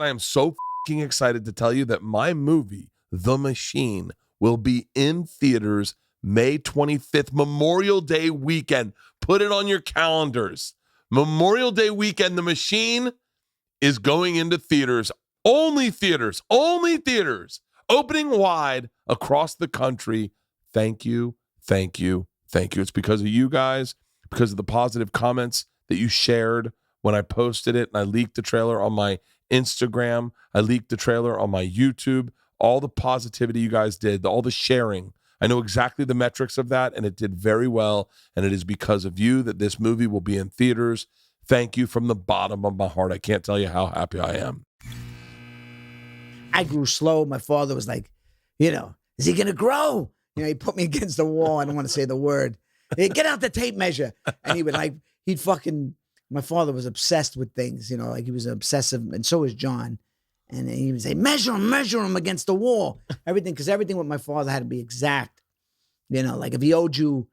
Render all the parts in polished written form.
I am so fucking excited to tell you that my movie, The Machine, will be in theaters May 25th, Memorial Day weekend. Put it on your calendars. Memorial Day weekend, The Machine is going into theaters. Only theaters. Opening wide across the country. Thank you. It's because of you guys, because of the positive comments that you shared when I posted it, and I leaked the trailer on my Instagram. I leaked the trailer on my YouTube. All the positivity you guys did, all the sharing. I know exactly the metrics of that, and it did very well, and it is because of you that this movie will be in theaters. Thank you from the bottom of my heart. I can't tell you how happy I am. I grew slow. My father was like, is he going to grow? He put me against the wall. I don't want to say the word. Hey, get out the tape measure. And he would my father was obsessed with things, like he was obsessive, and so was John. And he would say, measure him against the wall. Everything with my father had to be exact. Like if he owed you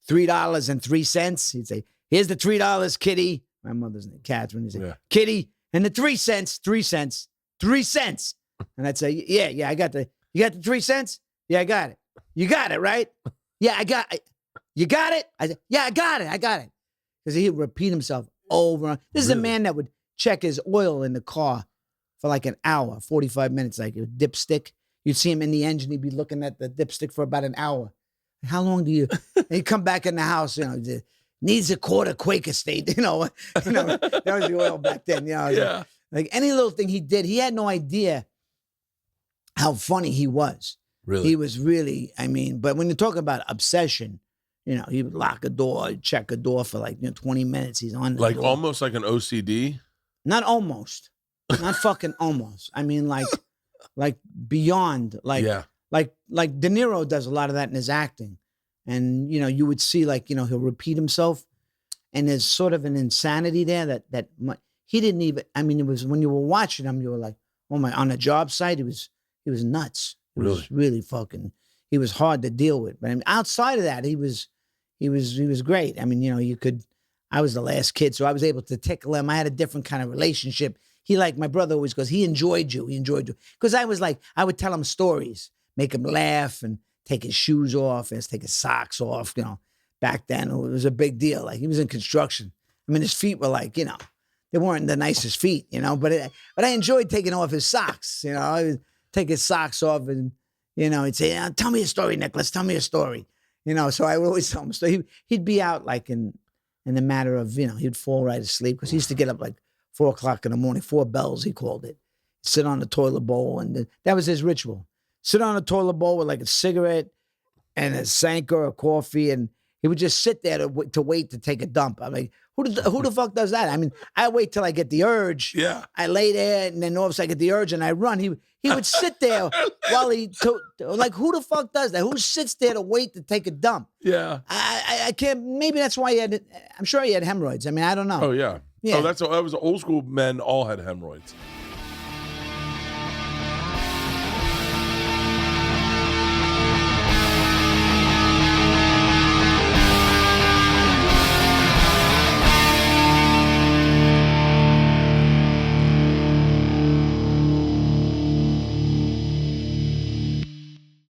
$3.03, he'd say, here's the $3, Kitty. My mother's name, Catherine. He'd say, Kitty, and the 3 cents, 3 cents, 3 cents. And I'd say, yeah, you got the 3 cents? Yeah, I got it. You got it, right? Yeah, I got it. You got it? I said, yeah, I got it. Because he would repeat himself over. This is a man that would check his oil in the car for like an hour, 45 minutes, like a dipstick. You'd see him in the engine. He'd be looking at the dipstick for about an hour. How long do you? And he'd come back in the house, needs a quarter Quaker State, that was the oil back then. Yeah. Like any little thing he did, he had no idea how funny he was. Really? He was really, but when you talk about obsession, he would lock a door, check a door for 20 minutes. He's on the like door. Almost like an OCD? Not almost. Not fucking almost. Like beyond. Like De Niro does a lot of that in his acting. And, you would see he'll repeat himself. And there's sort of an insanity there that he didn't even, it was when you were watching him, you were like, oh my, on a job site, he was nuts. He was really fucking, he was hard to deal with. But outside of that, he was great. I was the last kid, so I was able to tickle him. I had a different kind of relationship. My brother always goes, he enjoyed you. Because I would tell him stories, make him laugh and take his shoes off and take his socks off. Back then it was a big deal. Like he was in construction. His feet were they weren't the nicest feet, but I enjoyed taking off his socks. I would take his socks off and, he'd say, tell me a story, Nicholas, tell me a story. So I would always tell him a story. He'd be out in the matter of, he'd fall right asleep because he used to get up 4 o'clock in the morning, 4 bells, he called it. Sit on the toilet bowl. And that was his ritual. Sit on the toilet bowl with a cigarette and a Sanka or coffee. And he would just sit there to wait to take a dump. Who the fuck does that? I wait till I get the urge. Yeah. I lay there and then all of a sudden I get the urge and I run. He would sit there while who the fuck does that? Who sits there to wait to take a dump? Yeah. I can't, maybe that's why I'm sure he had hemorrhoids. I don't know. Oh, yeah. Oh, that was old school men all had hemorrhoids.